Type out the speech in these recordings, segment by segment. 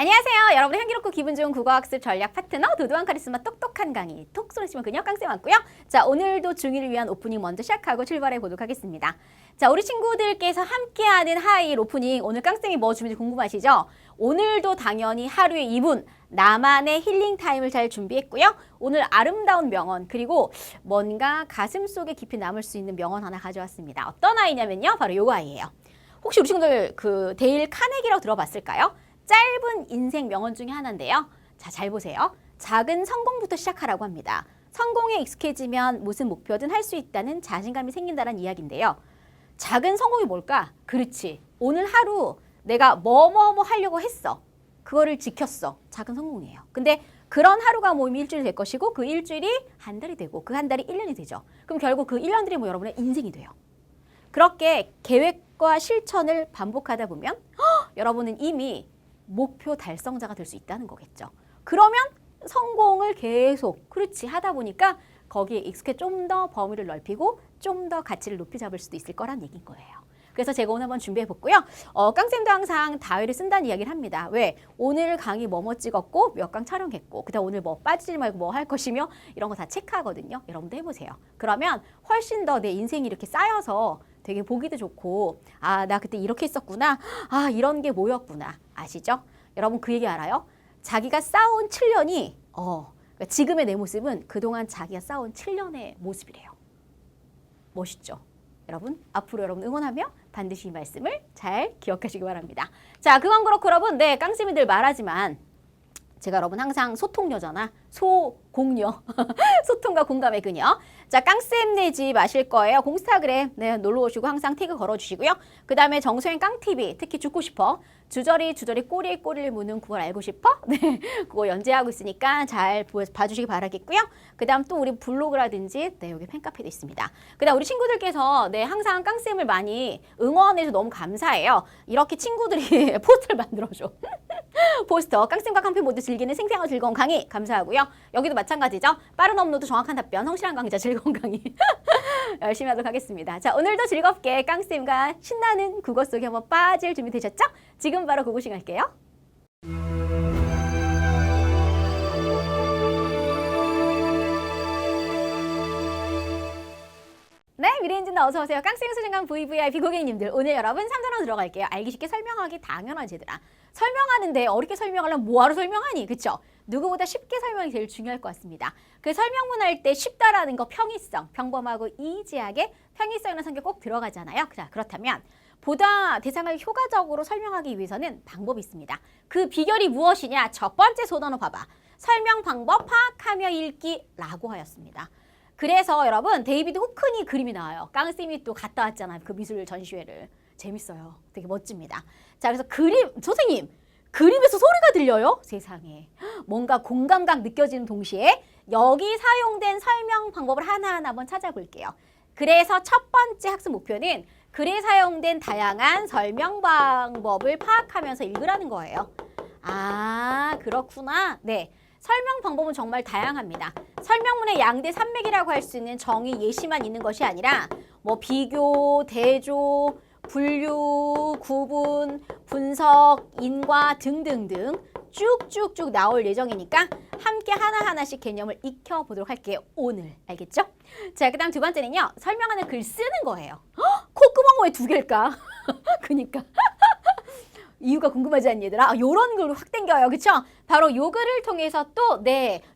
안녕하세요. 여러분의 향기롭고 기분 좋은 국어학습 전략 파트너 도도한 카리스마 똑똑한 강의 톡 쏘시면 그녀 깡쌤 왔고요. 자, 오늘도 중1을 위한 오프닝 먼저 시작하고 출발해 보도록 하겠습니다. 자, 우리 친구들께서 함께하는 하이힐 오프닝 오늘 깡쌤이 뭐 주는지 궁금하시죠? 오늘도 당연히 하루에 2분 나만의 힐링 타임을 잘 준비했고요. 오늘 아름다운 명언 그리고 뭔가 가슴 속에 깊이 남을 수 있는 명언 하나 가져왔습니다. 어떤 아이냐면요. 바로 요 아이예요. 혹시 우리 친구들 그 데일 카네기라고 들어봤을까요? 짧은 인생 명언 중에 하나인데요. 자, 잘 보세요. 작은 성공부터 시작하라고 합니다. 성공에 익숙해지면 무슨 목표든 할 수 있다는 자신감이 생긴다는 이야기인데요. 작은 성공이 뭘까? 그렇지. 오늘 하루 내가 뭐뭐뭐 하려고 했어. 그거를 지켰어. 작은 성공이에요. 근데 그런 하루가 모이면 일주일이 될 것이고 그 일주일이 한 달이 되고 그 한 달이 1년이 되죠. 그럼 결국 그 1년들이 뭐 여러분의 인생이 돼요. 그렇게 계획과 실천을 반복하다 보면 여러분은 이미 목표 달성자가 될 수 있다는 거겠죠. 그러면 성공을 계속 그렇지 하다 보니까 거기에 익숙해 좀 더 범위를 넓히고 좀 더 가치를 높이 잡을 수도 있을 거란 얘기인 거예요. 그래서 제가 오늘 한번 준비해 봤고요. 깡쌤도 항상 다이어리 쓴다는 이야기를 합니다. 왜? 오늘 강의 뭐뭐 찍었고 몇 강 촬영했고 그다음 오늘 뭐 빠지지 말고 뭐 할 것이며 이런 거 다 체크하거든요. 여러분도 해보세요. 그러면 훨씬 더 내 인생이 이렇게 쌓여서 되게 보기도 좋고 아, 나 그때 이렇게 했었구나. 아, 이런 게 뭐였구나. 아시죠? 여러분 그 얘기 알아요? 자기가 쌓아온 7년이 그러니까 지금의 내 모습은 그동안 자기가 쌓아온 7년의 모습이래요. 멋있죠? 여러분 앞으로 여러분 응원하며 반드시 이 말씀을 잘 기억하시기 바랍니다. 자, 그건 그렇고 여러분 깡쌤이 늘 말하지만 제가 여러분 항상 소통녀잖아. 소공녀. 소통과 공감의 그녀. 자, 깡쌤 네 집 아실 거예요. 공스타그램 놀러 오시고 항상 태그 걸어주시고요. 그 다음에 정소영 깡TV 특히 죽고 싶어. 주저리 꼬리에 꼬리를 무는 그걸 알고 싶어? 네, 그거 연재하고 있으니까 잘 봐주시기 바라겠고요. 그 다음 또 우리 블로그라든지 여기 팬카페도 있습니다. 그 다음 우리 친구들께서 항상 깡쌤을 많이 응원해서 너무 감사해요. 이렇게 친구들이 포스터를 만들어줘. 포스터 깡쌤과 깡패 모두 즐기는 생생한 즐거운 강의 감사하고요. 여기도 마찬가지죠. 빠른 업로드 정확한 답변 성실한 강의자 즐거운 강의 열심히 하도록 하겠습니다. 자, 오늘도 즐겁게 깡쌤과 신나는 국어 속에 한번 빠질 준비 되셨죠? 지금 바로 고고싱 할게요. 네, 미래인지는 어서오세요. 깡쌤 소중한 VVIP 고객님들 오늘 여러분 3단원 들어갈게요. 알기 쉽게 설명하기 당연하지 얘들아. 설명하는데 어렵게 설명하려면 뭐하러 설명하니? 그쵸? 누구보다 쉽게 설명이 제일 중요할 것 같습니다. 그 설명문 할 때 쉽다라는 거 평이성, 평범하고 이지하게 평이성이라는 성격 꼭 들어가잖아요. 자, 그렇다면 보다 대상을 효과적으로 설명하기 위해서는 방법이 있습니다. 그 비결이 무엇이냐? 첫 번째 소단어 봐봐. 설명 방법 파악하며 읽기라고 하였습니다. 그래서 여러분 데이비드 호크니 그림이 나와요. 깡쌤이 또 갔다 왔잖아요. 그 미술 전시회를. 재밌어요. 되게 멋집니다. 자, 그래서 선생님 그림에서 소리가 들려요? 세상에. 뭔가 공감각 느껴지는 동시에 여기 사용된 설명 방법을 하나하나 한번 찾아볼게요. 그래서 첫 번째 학습 목표는 글에 사용된 다양한 설명 방법을 파악하면서 읽으라는 거예요. 아, 그렇구나. 네. 설명 방법은 정말 다양합니다. 설명문의 양대 산맥이라고 할 수 있는 정의 예시만 있는 것이 아니라 뭐 비교, 대조, 분류, 구분, 분석, 인과 등등등 쭉쭉쭉 나올 예정이니까 함께 하나하나씩 개념을 익혀보도록 할게요. 오늘. 알겠죠? 자, 그 다음 두 번째는요. 설명하는 글 쓰는 거예요. 콧구멍 왜 두 개일까? 그니까. 이유가 궁금하지 않니 얘들아? 요런 글로 확 땡겨요. 그쵸? 바로 요 글을 통해서 또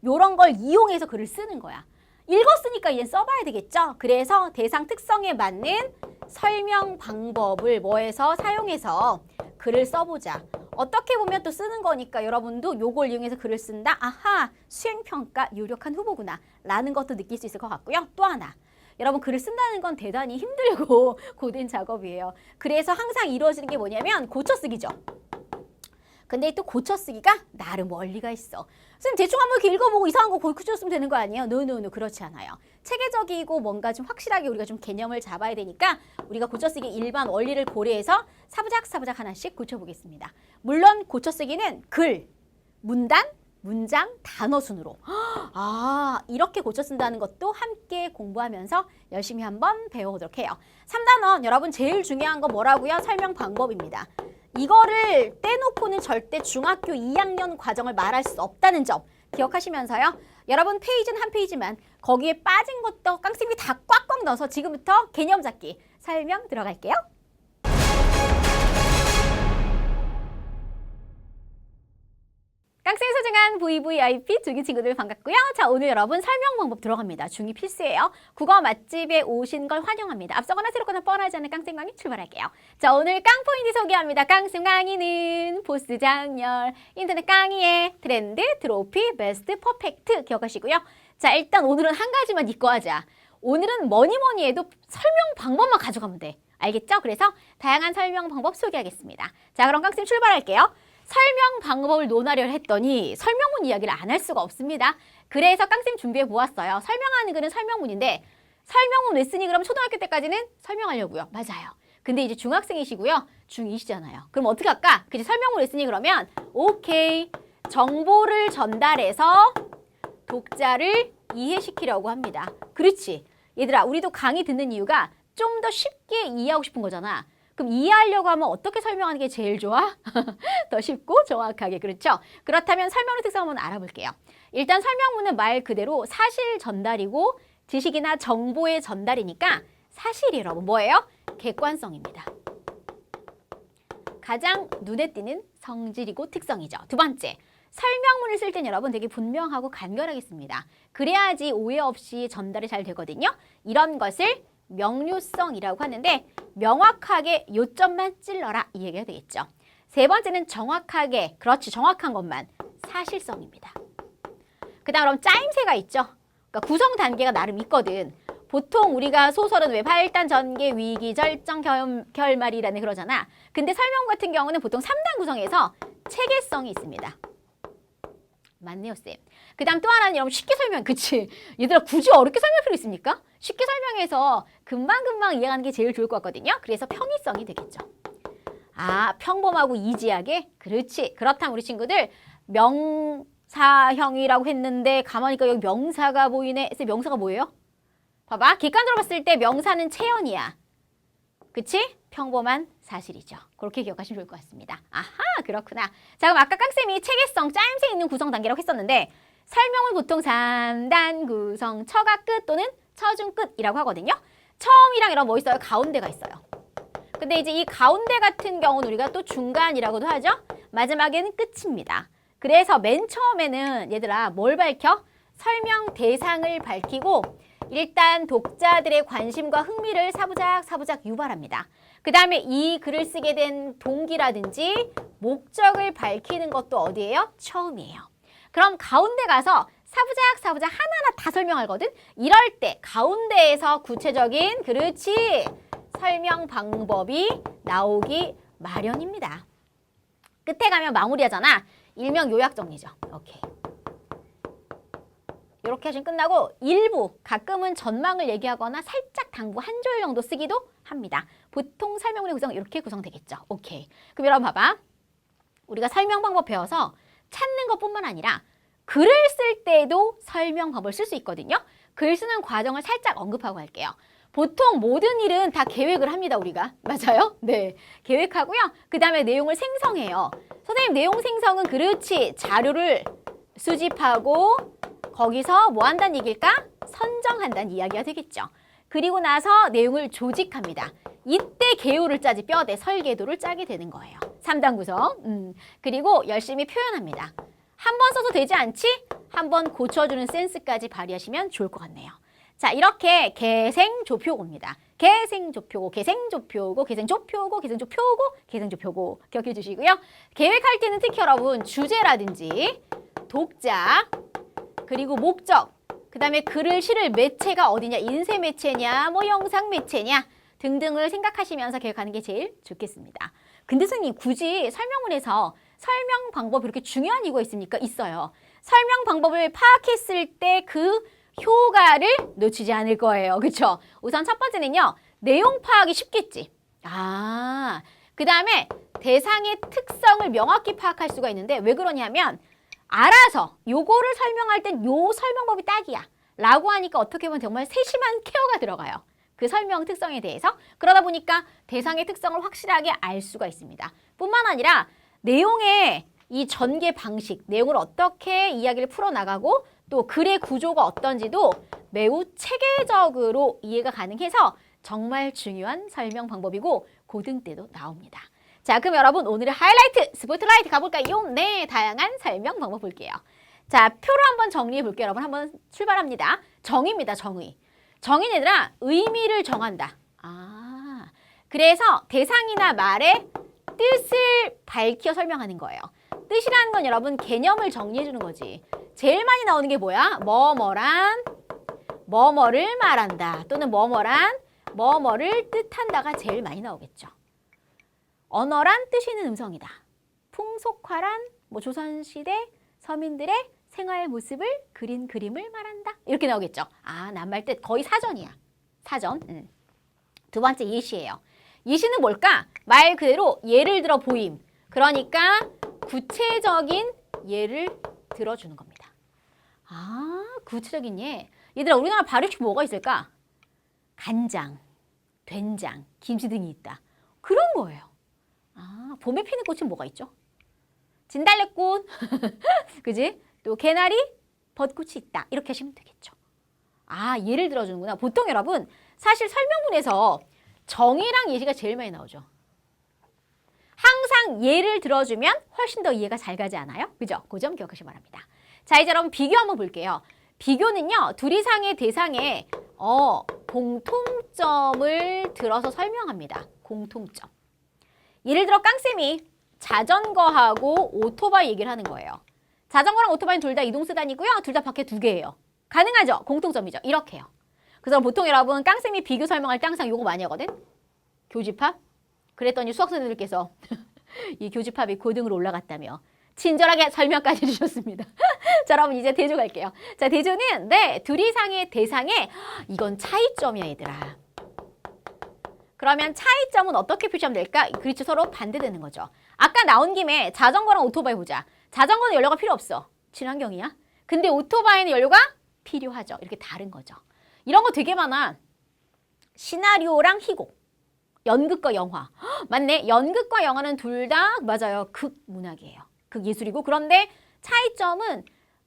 요런 걸 이용해서 글을 쓰는 거야. 읽었으니까 이제 써봐야 되겠죠? 그래서 대상 특성에 맞는 설명 방법을 사용해서 글을 써보자. 어떻게 보면 또 쓰는 거니까 여러분도 요걸 이용해서 글을 쓴다? 아하, 수행평가 유력한 후보구나 라는 것도 느낄 수 있을 것 같고요. 또 하나. 여러분 글을 쓴다는 건 대단히 힘들고 고된 작업이에요. 그래서 항상 이루어지는 게 뭐냐면 고쳐쓰기죠. 근데 또 고쳐쓰기가 나름 원리가 있어. 선생님 대충 한번 이렇게 읽어보고 이상한 거 고쳐쓰면 되는 거 아니에요? 노, 그렇지 않아요. 체계적이고 뭔가 좀 확실하게 우리가 좀 개념을 잡아야 되니까 우리가 고쳐쓰기 일반 원리를 고려해서 사부작 하나씩 고쳐보겠습니다. 물론 고쳐쓰기는 글, 문단, 문장, 단어 순으로. 아, 이렇게 고쳐 쓴다는 것도 함께 공부하면서 열심히 한번 배워보도록 해요. 3단원 여러분 제일 중요한 거 뭐라고요? 설명 방법입니다. 이거를 떼놓고는 절대 중학교 2학년 과정을 말할 수 없다는 점 기억하시면서요. 여러분 페이지는 한 페이지만 거기에 빠진 것도 깡쌤이 다 꽉꽉 넣어서 지금부터 개념 잡기 설명 들어갈게요. 깡쌤 소중한 VVIP 중2 친구들 반갑고요. 자, 오늘 여러분 설명 방법 들어갑니다. 중2 필수예요. 국어 맛집에 오신 걸 환영합니다. 앞서거나 새롭거나 뻔하지 않은 깡쌤 강의 출발할게요. 자, 오늘 깡포인트 소개합니다. 깡쌤 강의는 보스 장렬, 인터넷 강의의 트렌드, 트로피, 베스트, 퍼펙트 기억하시고요. 자, 일단 오늘은 한 가지만 잊고 하자. 오늘은 뭐니 해도 설명 방법만 가져가면 돼. 알겠죠? 그래서 다양한 설명 방법 소개하겠습니다. 자, 그럼 깡쌤 출발할게요. 설명 방법을 논하려 했더니 설명문 이야기를 안 할 수가 없습니다. 그래서 깡쌤 준비해 보았어요. 설명하는 글은 설명문인데 설명문 왜 쓰니? 그럼 초등학교 때까지는 설명하려고요. 맞아요. 근데 이제 중학생이시고요. 중2시잖아요. 그럼 어떻게 할까? 그치, 설명문 왜 쓰니? 그러면 오케이. 정보를 전달해서 독자를 이해시키려고 합니다. 그렇지. 얘들아, 우리도 강의 듣는 이유가 좀 더 쉽게 이해하고 싶은 거잖아. 그럼 이해하려고 하면 어떻게 설명하는 게 제일 좋아? 더 쉽고 정확하게, 그렇죠? 그렇다면 설명의 특성 한번 알아볼게요. 일단 설명문은 말 그대로 사실 전달이고 지식이나 정보의 전달이니까 사실이 여러분 뭐예요? 객관성입니다. 가장 눈에 띄는 성질이고 특성이죠. 두 번째, 설명문을 쓸 땐 여러분 되게 분명하고 간결하게 씁니다. 그래야지 오해 없이 전달이 잘 되거든요. 이런 것을 명료성이라고 하는데 명확하게 요점만 찔러라 이 얘기가 되겠죠. 세 번째는 정확하게, 그렇지, 정확한 것만, 사실성입니다. 그 다음 그럼 짜임새가 있죠. 그러니까 구성 단계가 나름 있거든. 보통 우리가 소설은 왜 발단, 전개, 위기, 절정, 결말이라는 그러잖아. 근데 설명 같은 경우는 보통 3단 구성에서 체계성이 있습니다. 맞네요, 쌤. 그 다음 또 하나는 여러분 쉽게 설명, 그치? 얘들아, 굳이 어렵게 설명할 필요 있습니까? 쉽게 설명해서 금방금방 이해하는 게 제일 좋을 것 같거든요. 그래서 평이성이 되겠죠. 아, 평범하고 이지하게? 그렇지. 그렇다면 우리 친구들 명사형이라고 했는데 가만히 있니까 여기 명사가 보이네. 쌤, 명사가 뭐예요? 봐봐. 객관적으로 봤을 때 명사는 체언이야. 그치? 평범한 사실이죠. 그렇게 기억하시면 좋을 것 같습니다. 아하, 그렇구나. 자, 그럼 아까 깡쌤이 체계성, 짜임새 있는 구성 단계라고 했었는데 설명은 보통 3단 구성, 처가 끝 또는 처중 끝이라고 하거든요. 처음이랑 이런 뭐 있어요? 가운데가 있어요. 근데 이제 이 가운데 같은 경우는 우리가 또 중간이라고도 하죠. 마지막에는 끝입니다. 그래서 맨 처음에는 얘들아 뭘 밝혀? 설명 대상을 밝히고 일단 독자들의 관심과 흥미를 사부작 유발합니다. 그 다음에 이 글을 쓰게 된 동기라든지 목적을 밝히는 것도 어디예요? 처음이에요. 그럼 가운데 가서 사부작 하나하나 다 설명하거든? 이럴 때 가운데에서 구체적인, 그렇지, 설명 방법이 나오기 마련입니다. 끝에 가면 마무리하잖아. 일명 요약 정리죠. 오케이. 이렇게 하시면 끝나고 일부, 가끔은 전망을 얘기하거나 살짝 당부 한 줄 정도 쓰기도 합니다. 보통 설명문의 구성은 이렇게 구성되겠죠. 오케이. 그럼 여러분 봐봐. 우리가 설명 방법 배워서 찾는 것뿐만 아니라 글을 쓸 때도 설명 방법을 쓸 수 있거든요. 글 쓰는 과정을 살짝 언급하고 할게요. 보통 모든 일은 다 계획을 합니다, 우리가. 맞아요? 네. 계획하고요. 그 다음에 내용을 생성해요. 선생님, 내용 생성은 그렇지. 자료를 수집하고 거기서 뭐 한다는 얘기일까? 선정한다는 이야기가 되겠죠. 그리고 나서 내용을 조직합니다. 이때 개요를 짜지 뼈대 설계도를 짜게 되는 거예요. 3단 구성. 그리고 열심히 표현합니다. 한 번 써도 되지 않지? 한 번 고쳐주는 센스까지 발휘하시면 좋을 것 같네요. 자, 이렇게 개생조표고입니다. 개생조표고, 개생조표고, 개생조표고, 개생조표고, 개생조표고 기억해 주시고요. 계획할 때는 특히 여러분 주제라든지 독자, 그리고 목적, 그 다음에 글을 실을 매체가 어디냐, 인쇄 매체냐, 뭐 영상 매체냐 등등을 생각하시면서 계획하는 게 제일 좋겠습니다. 근데 선생님, 굳이 설명문에서 설명 방법이 그렇게 중요한 이유가 있습니까? 있어요. 설명 방법을 파악했을 때 그 효과를 놓치지 않을 거예요. 그렇죠? 우선 첫 번째는요. 내용 파악이 쉽겠지. 그 다음에 대상의 특성을 명확히 파악할 수가 있는데 왜 그러냐면 알아서 요거를 설명할 땐 요 설명법이 딱이야 라고 하니까 어떻게 보면 정말 세심한 케어가 들어가요. 그 설명 특성에 대해서. 그러다 보니까 대상의 특성을 확실하게 알 수가 있습니다. 뿐만 아니라 내용의 이 전개 방식, 내용을 어떻게 이야기를 풀어나가고 또 글의 구조가 어떤지도 매우 체계적으로 이해가 가능해서 정말 중요한 설명 방법이고 고등 때도 나옵니다. 자, 그럼 여러분 오늘의 하이라이트, 스포트라이트 가볼까요? 네, 다양한 설명 방법 볼게요. 자, 표로 한번 정리해 볼게요. 여러분 한번 출발합니다. 정의입니다. 정의. 정의는 얘들아 의미를 정한다. 그래서 대상이나 말의 뜻을 밝혀 설명하는 거예요. 뜻이라는 건 여러분 개념을 정리해 주는 거지. 제일 많이 나오는 게 뭐야? 뭐뭐란 뭐뭐를 말한다. 또는 뭐뭐란 뭐뭐를 뜻한다가 제일 많이 나오겠죠. 언어란 뜻이 있는 음성이다. 풍속화란 조선시대 서민들의 생활 모습을 그린 그림을 말한다. 이렇게 나오겠죠. 낱말 뜻 거의 사전이야. 사전. 두 번째 예시예요. 예시는 뭘까? 말 그대로 예를 들어 보임. 그러니까 구체적인 예를 들어주는 겁니다. 구체적인 예. 얘들아 우리나라 발효식 뭐가 있을까? 간장, 된장, 김치 등이 있다. 그런 거예요. 봄에 피는 꽃은 뭐가 있죠? 진달래꽃, 그지? 또 개나리, 벚꽃이 있다. 이렇게 하시면 되겠죠. 예를 들어주는구나. 보통 여러분 사실 설명문에서 정의랑 예시가 제일 많이 나오죠. 항상 예를 들어주면 훨씬 더 이해가 잘 가지 않아요? 그죠? 그 점 기억하시기 바랍니다. 자, 이제 여러분 비교 한번 볼게요. 비교는요, 둘 이상의 대상에 공통점을 들어서 설명합니다. 공통점. 예를 들어 깡쌤이 자전거하고 오토바이 얘기를 하는 거예요. 자전거랑 오토바이는 둘 다 이동수단이고요. 둘 다 바퀴 두 개예요. 가능하죠? 공통점이죠. 이렇게요. 그래서 보통 여러분 깡쌤이 비교 설명할 때 항상 요거 많이 하거든. 교집합. 그랬더니 수학생들께서 이 교집합이 고등으로 올라갔다며 친절하게 설명까지 해주셨습니다. 자, 여러분 이제 대조 갈게요. 자, 대조는 둘 이상의 대상에 이건 차이점이야 얘들아. 그러면 차이점은 어떻게 표시하면 될까? 그렇죠. 서로 반대되는 거죠. 아까 나온 김에 자전거랑 오토바이 보자. 자전거는 연료가 필요 없어. 친환경이야. 근데 오토바이는 연료가 필요하죠. 이렇게 다른 거죠. 이런 거 되게 많아. 시나리오랑 희곡. 연극과 영화. 맞네. 연극과 영화는 둘 다 맞아요. 극문학이에요. 극예술이고. 그런데 차이점은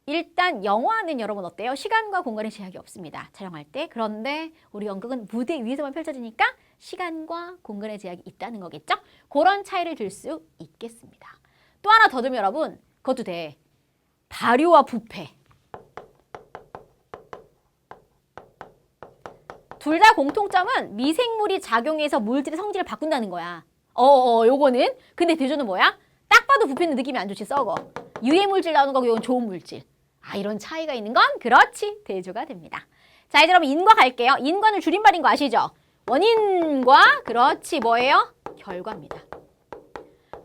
일단 영화는 여러분 어때요? 시간과 공간의 제약이 없습니다. 촬영할 때. 그런데 우리 연극은 무대 위에서만 펼쳐지니까 시간과 공간의 제약이 있다는 거겠죠? 그런 차이를 들 수 있겠습니다. 또 하나 더 들면 여러분 그것도 돼. 발효와 부패. 둘 다 공통점은 미생물이 작용해서 물질의 성질을 바꾼다는 거야. 요거는. 근데 대조는 뭐야? 딱 봐도 부패는 느낌이 안 좋지, 썩어. 유해물질 나오는 거고 이건 좋은 물질. 이런 차이가 있는 건 그렇지. 대조가 됩니다. 자, 이제 여러분 인과 갈게요. 인과는 줄임말인 거 아시죠? 원인과 그렇지 뭐예요? 결과입니다.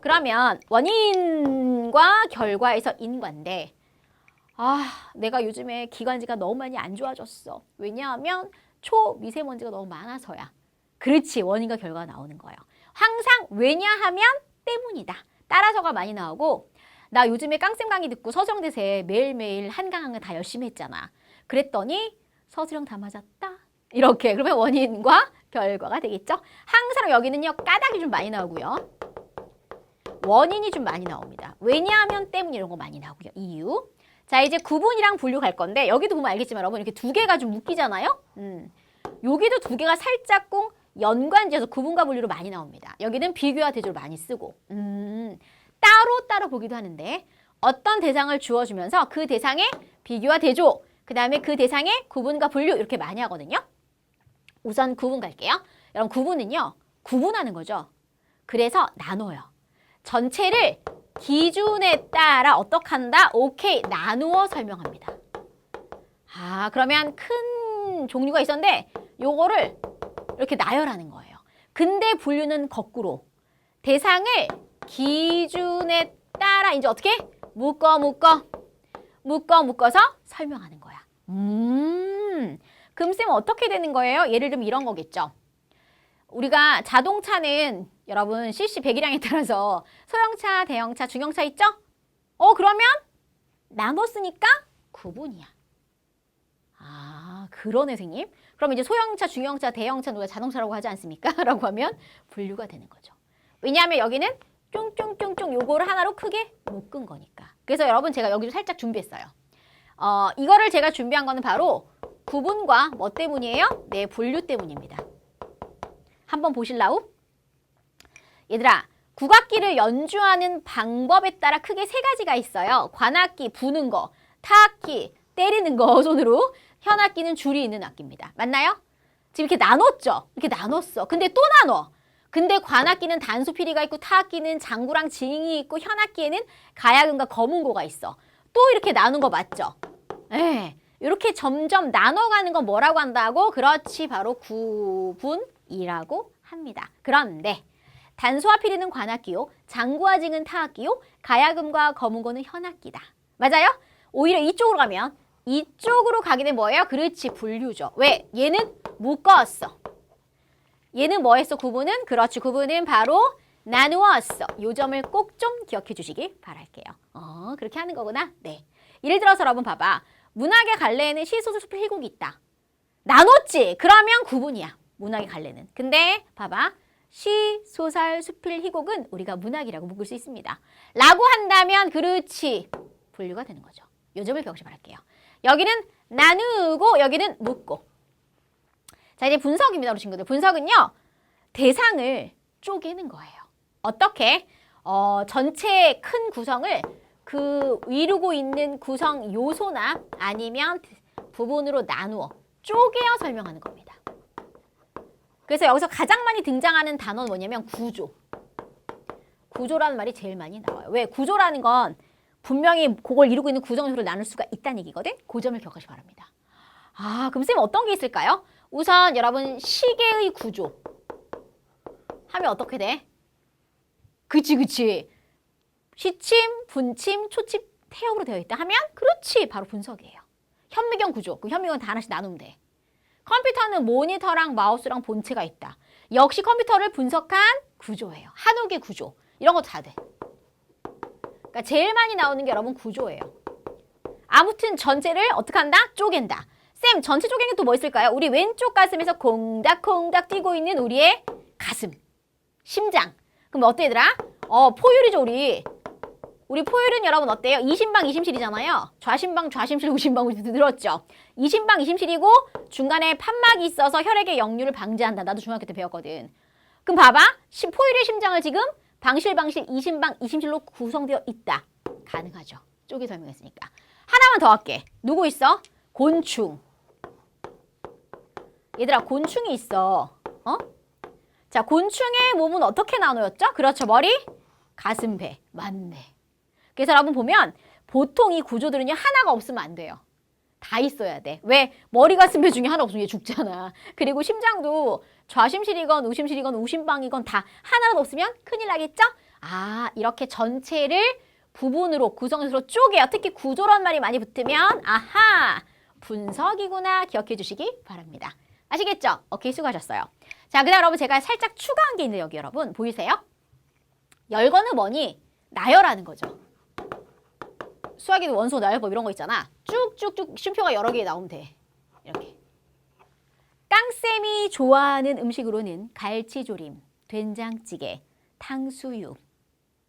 그러면 원인과 결과에서 인과인데 내가 요즘에 기관지가 너무 많이 안 좋아졌어. 왜냐하면 초미세먼지가 너무 많아서야. 그렇지. 원인과 결과가 나오는 거예요. 항상 왜냐하면 때문이다. 따라서가 많이 나오고 나 요즘에 깡쌤 강의 듣고 서술형대세 매일매일 한강 다 열심히 했잖아. 그랬더니 서술형 다 맞았다. 이렇게. 그러면 원인과 결과가 되겠죠. 항상 여기는요. 까닭이 좀 많이 나오고요. 원인이 좀 많이 나옵니다. 왜냐하면 때문 이런 거 많이 나오고요. 이유. 자, 이제 구분이랑 분류 갈 건데 여기도 보면 알겠지만 여러분 이렇게 두 개가 좀 묶이잖아요. 여기도 두 개가 살짝 꼭 연관지어서 구분과 분류로 많이 나옵니다. 여기는 비교와 대조를 많이 쓰고 따로 보기도 하는데 어떤 대상을 주어주면서 그 대상의 비교와 대조, 그 다음에 그 대상의 구분과 분류 이렇게 많이 하거든요. 우선 구분 갈게요. 여러분 구분은요. 구분하는 거죠. 그래서 나눠요. 전체를 기준에 따라 어떻게 한다? 오케이. 나누어 설명합니다. 그러면 큰 종류가 있었는데 요거를 이렇게 나열하는 거예요. 근데 분류는 거꾸로. 대상을 기준에 따라 이제 어떻게? 묶어서 설명하는 거야. 그럼 쌤 어떻게 되는 거예요? 예를 들면 이런 거겠죠. 우리가 자동차는 여러분 CC 배기량에 따라서 소형차, 대형차, 중형차 있죠? 그러면 나눴으니까 구분이야. 그러네 선생님. 그럼 이제 소형차, 중형차, 대형차 누가 자동차라고 하지 않습니까? 라고 하면 분류가 되는 거죠. 왜냐하면 여기는 쫑쫑쫑쫑 요거를 하나로 크게 묶은 거니까. 그래서 여러분 제가 여기도 살짝 준비했어요. 이거를 제가 준비한 거는 바로 구분과 뭐 때문이에요? 네, 분류 때문입니다. 한번 보실라우? 얘들아, 국악기를 연주하는 방법에 따라 크게 세 가지가 있어요. 관악기, 부는 거, 타악기, 때리는 거 손으로. 현악기는 줄이 있는 악기입니다. 맞나요? 지금 이렇게 나눴죠? 이렇게 나눴어. 근데 또 나눠. 근데 관악기는 단수피리가 있고 타악기는 장구랑 징이 있고 현악기에는 가야금과 거문고가 있어. 또 이렇게 나눈 거 맞죠? 예. 이렇게 점점 나눠가는 건 뭐라고 한다고? 그렇지, 바로 구분이라고 합니다. 그런데 단수와 피리는 관악기요, 장구와 징은 타악기요, 가야금과 거문고는 현악기다. 맞아요? 오히려 이쪽으로 가면 이쪽으로 가게 되면 뭐예요? 그렇지, 분류죠. 왜? 얘는 묶었어. 얘는 뭐 했어? 구분은? 그렇지, 구분은 바로 나누었어. 요 점을 꼭 좀 기억해 주시기 바랄게요. 그렇게 하는 거구나. 네. 예를 들어서 여러분 봐봐. 문학의 갈래에는 시, 소설, 수필, 희곡이 있다. 나눴지? 그러면 구분이야. 문학의 갈래는. 근데 봐봐. 시, 소설, 수필, 희곡은 우리가 문학이라고 묶을 수 있습니다. 라고 한다면 그렇지, 분류가 되는 거죠. 요 점을 기억하시 바랄게요. 여기는 나누고 여기는 묶고. 자, 이제 분석입니다, 우리 친구들. 분석은요, 대상을 쪼개는 거예요. 어떻게? 전체의 큰 구성을 그 이루고 있는 구성 요소나 아니면 부분으로 나누어 쪼개어 설명하는 겁니다. 그래서 여기서 가장 많이 등장하는 단어는 뭐냐면 구조. 구조라는 말이 제일 많이 나와요. 왜? 구조라는 건 분명히 그걸 이루고 있는 구성 요소를 나눌 수가 있다는 얘기거든? 그 점을 기억하시기 바랍니다. 그럼 쌤 어떤 게 있을까요? 우선 여러분 시계의 구조 하면 어떻게 돼? 그치. 시침, 분침, 초침, 태엽으로 되어 있다 하면 그렇지, 바로 분석이에요. 현미경 구조, 그 현미경 다 하나씩 나누면 돼. 컴퓨터는 모니터랑 마우스랑 본체가 있다. 역시 컴퓨터를 분석한 구조예요. 한옥의 구조, 이런 거 다 돼. 그러니까 제일 많이 나오는 게 여러분 구조예요. 아무튼 전체를 어떻게 한다? 쪼갠다. 쌤, 전체 쪼개는 게 또 뭐 있을까요? 우리 왼쪽 가슴에서 콩닥콩닥 뛰고 있는 우리의 가슴, 심장. 그럼 어때 얘들아? 포율이죠, 우리 포율은 여러분 어때요? 이심방, 이심실이잖아요. 좌심방, 좌심실, 우심방, 우심실 들었죠? 이심방, 이심실이고 중간에 판막이 있어서 혈액의 역류를 방지한다. 나도 중학교 때 배웠거든. 그럼 봐봐. 포율의 심장을 지금 방실, 이심방, 이심실로 구성되어 있다. 가능하죠. 쪼개 설명했으니까. 하나만 더 할게. 누구 있어? 곤충. 얘들아, 곤충이 있어. 자, 곤충의 몸은 어떻게 나누었죠? 그렇죠. 머리, 가슴, 배. 맞네. 그래서 여러분 보면 보통 이 구조들은요, 하나가 없으면 안 돼요. 다 있어야 돼. 왜? 머리, 가슴, 배 중에 하나 없으면 얘 죽잖아. 그리고 심장도 좌심실이건 우심실이건 우심방이건 다 하나라도 없으면 큰일 나겠죠? 이렇게 전체를 부분으로 구성해서 쪼개요. 특히 구조란 말이 많이 붙으면 아하, 분석이구나 기억해 주시기 바랍니다. 아시겠죠? 오케이, 수고하셨어요. 자, 그다음 여러분 제가 살짝 추가한 게 있는데 여기 여러분 보이세요? 열거는 뭐니? 나열하는 거죠. 수학에도 원소 나열법 이런 거 있잖아. 쭉쭉쭉 쉼표가 여러 개 나오면 돼. 이렇게. 깡쌤이 좋아하는 음식으로는 갈치조림, 된장찌개, 탕수육,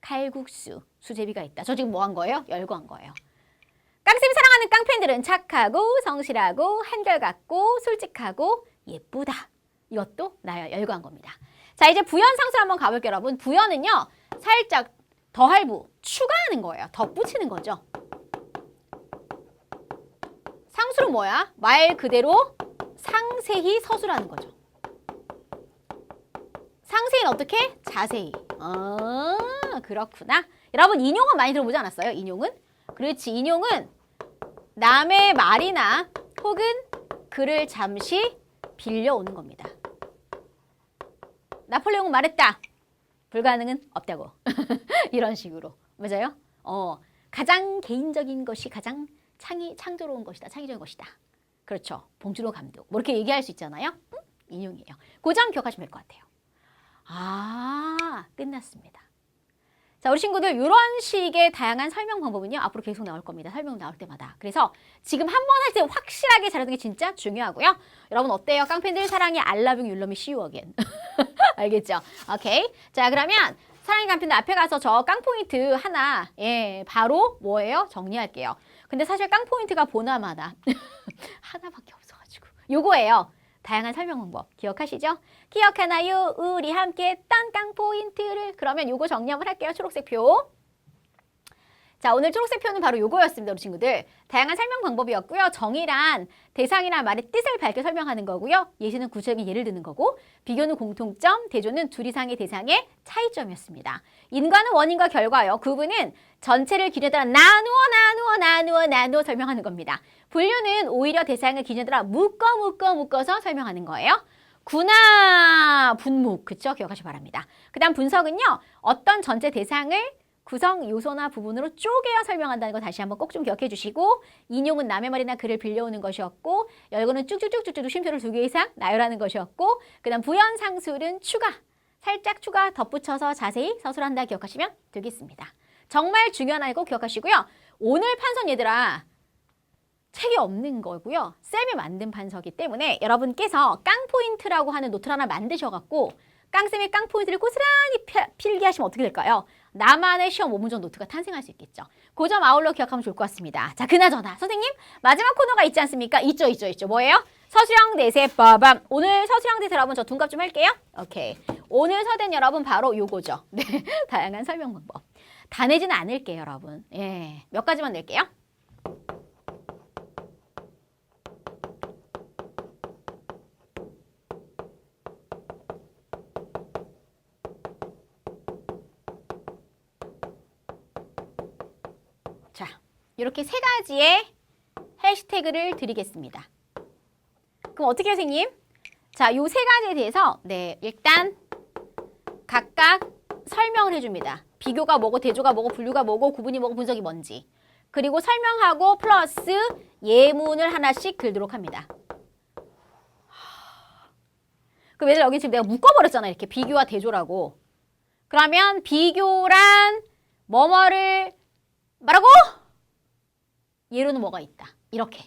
칼국수, 수제비가 있다. 저 지금 뭐 한 거예요? 열거한 거예요. 깡쌤이 사랑하는 깡팬들은 착하고 성실하고 한결같고 솔직하고 예쁘다. 이것도 열거한 겁니다. 자, 이제 부연상수를 한번 가볼게요, 여러분. 부연은요, 살짝 더할부, 추가하는 거예요. 덧붙이는 거죠. 상수는 뭐야? 말 그대로 상세히 서술하는 거죠. 상세히는 어떻게? 자세히. 그렇구나. 여러분 인용은 많이 들어보지 않았어요? 인용은? 그렇지. 인용은 남의 말이나 혹은 글을 잠시 빌려오는 겁니다. 나폴레옹은 말했다. 불가능은 없다고. 이런 식으로. 맞아요? 가장 개인적인 것이 가장 창조로운 것이다. 창의적인 것이다. 그렇죠. 봉준호 감독. 뭐 이렇게 얘기할 수 있잖아요. 인용이에요. 그 점 기억하시면 될 것 같아요. 끝났습니다. 자, 우리 친구들 이런 식의 다양한 설명 방법은요. 앞으로 계속 나올 겁니다. 설명 나올 때마다. 그래서 지금 한 번 할 때 확실하게 잘하는 게 진짜 중요하고요. 여러분 어때요? 깡팬들 사랑해 I love you, you love me, see you again. 알겠죠? 오케이. 자, 그러면 사랑의 깡팬들 앞에 가서 저 깡포인트 하나 바로 뭐예요? 정리할게요. 근데 사실 깡포인트가 보나마나 하나밖에 없어가지고 요거예요. 다양한 설명 방법 기억하시죠? 기억하나요? 우리 함께 했던 깡포인트를. 그러면 요거 정리 한번 할게요. 초록색 표. 자, 오늘 초록색 표는 바로 요거였습니다. 우리 친구들. 다양한 설명 방법이었고요. 정의란 대상이란 말의 뜻을 밝혀 설명하는 거고요. 예시는 구체적인 예를 드는 거고, 비교는 공통점, 대조는 둘 이상의 대상의 차이점이었습니다. 인과는 원인과 결과요. 구분은 전체를 기준에 따라 나누어 설명하는 겁니다. 분류는 오히려 대상을 기준에 따라 묶어서 설명하는 거예요. 구나 분목, 그쵸? 기억하시기 바랍니다. 그 다음 분석은요. 어떤 전체 대상을 구성 요소나 부분으로 쪼개어 설명한다는 거 다시 한번 꼭 좀 기억해 주시고, 인용은 남의 말이나 글을 빌려오는 것이었고, 열거는 쭉쭉쭉쭉 쉼표를 2개 이상 나열하는 것이었고, 그 다음 부연 상술은 살짝 추가 덧붙여서 자세히 서술한다 기억하시면 되겠습니다. 정말 중요한 거 기억하시고요. 오늘 판선 얘들아 책이 없는 거고요. 쌤이 만든 판서기 때문에 여러분께서 깡포인트라고 하는 노트를 하나 만드셔갖고 깡쌤의 깡포인트를 고스란히 필기 하시면 어떻게 될까요? 나만의 시험 5문제 노트가 탄생할 수 있겠죠. 그 점 아울러 기억하면 좋을 것 같습니다. 자, 그나저나 선생님 마지막 코너가 있지 않습니까? 있죠. 뭐예요? 서술형 대세 빠밤. 오늘 서술형 대세 여러분 저 둔갑 좀 할게요. 오케이. 오늘 서대는 여러분 바로 요거죠. 네, 다양한 설명 방법. 다 내지는 않을게요, 여러분. 예, 몇 가지만 낼게요. 자, 이렇게 3가지의 해시태그를 드리겠습니다. 그럼 어떻게 해요, 선생님? 자, 요 3가지에 대해서 일단 각각 설명을 해줍니다. 비교가 뭐고, 대조가 뭐고, 분류가 뭐고, 구분이 뭐고, 분석이 뭔지. 그리고 설명하고 플러스 예문을 하나씩 들도록 합니다. 그럼 얘들 여기 지금 내가 묶어버렸잖아. 이렇게 비교와 대조라고. 그러면 비교란 뭐뭐를 말하고 예로는 뭐가 있다. 이렇게.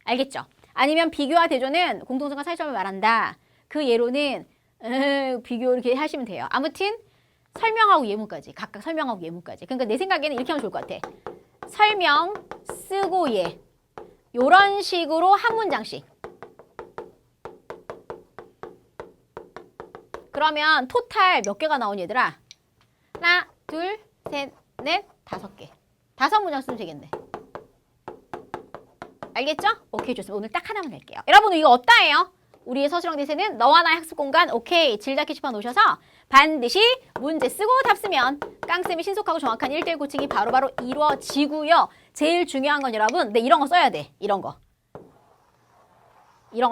알겠죠? 아니면 비교와 대조는 공통점과 차이점을 말한다. 그 예로는 비교 이렇게 하시면 돼요. 아무튼 설명하고 예문까지. 각각 설명하고 예문까지. 그러니까 내 생각에는 이렇게 하면 좋을 것 같아. 설명, 쓰고 예. 요런 식으로 한 문장씩. 그러면 토탈 몇 개가 나오니 얘들아? 하나, 둘, 셋, 넷, 5개. 5문장 쓰면 되겠네. 알겠죠? 오케이, 좋습니다. 오늘 딱 하나만 낼게요. 여러분 이거 어따예요? 우리의 서술형 대세는 너와 나의 학습 공간. 오케이, 질작 게시판 오셔서 반드시 문제 쓰고 답 쓰면 깡쌤이 신속하고 정확한 1:1 코칭이 바로바로 이루어지고요. 제일 중요한 건 여러분, 이런 거 써야 돼. 이런 걸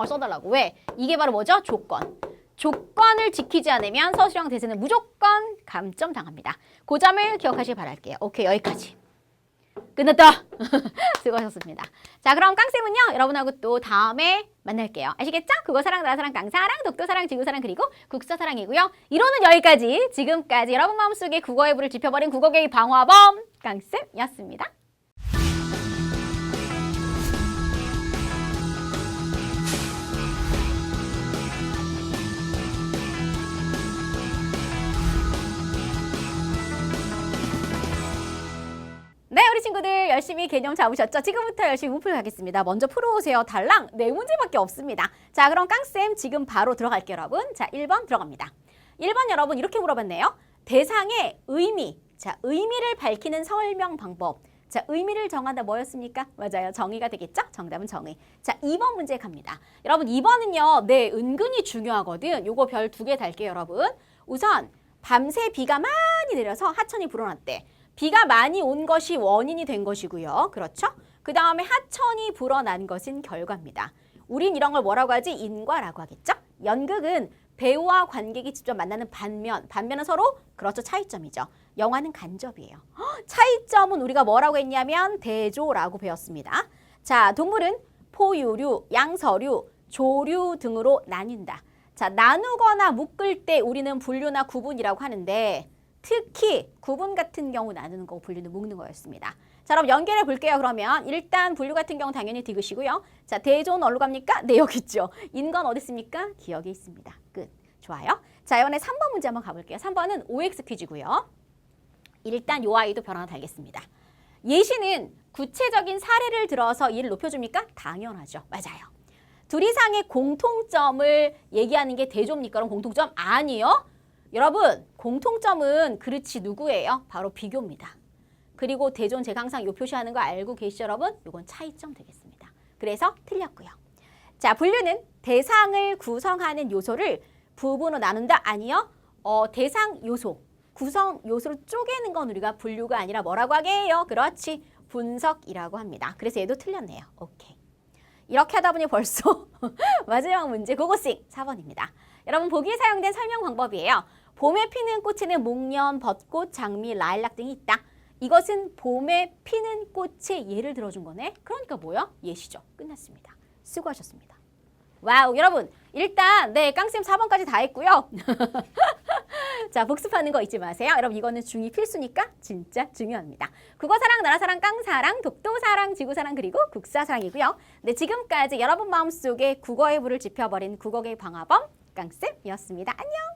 써달라고. 왜? 이게 바로 뭐죠? 조건을 지키지 않으면 서술형 대세는 무조건 감점 당합니다. 그 점을 기억하시길 바랄게요. 오케이, 여기까지. 끝났다. 수고하셨습니다. 자, 그럼 깡쌤은요, 여러분하고 또 다음에 만날게요. 아시겠죠? 국어사랑, 나라사랑, 깡사랑, 독도사랑, 지구사랑, 그리고 국사사랑이고요. 이론은 여기까지. 지금까지 여러분 마음속에 국어의 불을 지펴버린 국어계의 방화범 깡쌤이었습니다. 네, 우리 친구들 열심히 개념 잡으셨죠? 지금부터 열심히 문풀 가겠습니다. 먼저 풀어오세요. 달랑 4문제밖에 없습니다. 자, 그럼 깡쌤 지금 바로 들어갈게요, 여러분. 자, 1번 들어갑니다. 1번 여러분 이렇게 물어봤네요. 대상의 의미. 자, 의미를 밝히는 설명 방법. 자, 의미를 정한다 뭐였습니까? 맞아요. 정의가 되겠죠? 정답은 정의. 자, 2번 문제 갑니다. 여러분 2번은요. 은근히 중요하거든. 요거 별 2개 달게요, 여러분. 우선 밤새 비가 많이 내려서 하천이 불어났대. 비가 많이 온 것이 원인이 된 것이고요. 그렇죠? 그 다음에 하천이 불어난 것은 결과입니다. 우린 이런 걸 뭐라고 하지? 인과라고 하겠죠? 연극은 배우와 관객이 직접 만나는 반면은 서로 그렇죠. 차이점이죠. 영화는 간접이에요. 차이점은 우리가 뭐라고 했냐면 대조라고 배웠습니다. 자, 동물은 포유류, 양서류, 조류 등으로 나뉜다. 자, 나누거나 묶을 때 우리는 분류나 구분이라고 하는데 특히 구분 같은 경우 나누는 거 분류는 묶는 거였습니다. 자, 그럼 연결해 볼게요. 그러면 일단 분류 같은 경우 당연히 디귿이고요. 자, 대조는 어디로 갑니까? 네, 여기 있죠. 인건 어디 있습니까? 기억에 있습니다. 끝. 좋아요. 자, 이번에 3번 문제 한번 가볼게요. 3번은 OX 퀴즈고요. 일단 요 아이도 별 하나 달겠습니다. 예시는 구체적인 사례를 들어서 이를 높여줍니까? 당연하죠. 맞아요. 둘 이상의 공통점을 얘기하는 게 대조입니까? 그럼 공통점 아니요. 여러분, 공통점은 그렇지 누구예요? 바로 비교입니다. 그리고 대조는 제가 항상 요 표시하는 거 알고 계시죠, 여러분? 요건 차이점 되겠습니다. 그래서 틀렸고요. 자, 분류는 대상을 구성하는 요소를 부분으로 나눈다? 아니요. 대상 요소, 구성 요소를 쪼개는 건 우리가 분류가 아니라 뭐라고 하게 해요? 그렇지. 분석이라고 합니다. 그래서 얘도 틀렸네요. 오케이. 이렇게 하다 보니 벌써 마지막 문제 고고싱 4번입니다. 여러분 보기에 사용된 설명 방법이에요. 봄에 피는 꽃에는 목련, 벚꽃, 장미, 라일락 등이 있다. 이것은 봄에 피는 꽃의 예를 들어준 거네. 그러니까 뭐요? 예시죠. 끝났습니다. 수고하셨습니다. 와우, 여러분 일단 네 깡쌤 4번까지 다 했고요. 자, 복습하는 거 잊지 마세요. 여러분 이거는 중2 필수니까 진짜 중요합니다. 국어사랑, 나라사랑, 깡사랑, 독도사랑, 지구사랑, 그리고 국사사랑이고요. 네, 지금까지 여러분 마음속에 국어의 불을 지펴버린 국어계의 방화범 깡쌤이었습니다. 안녕.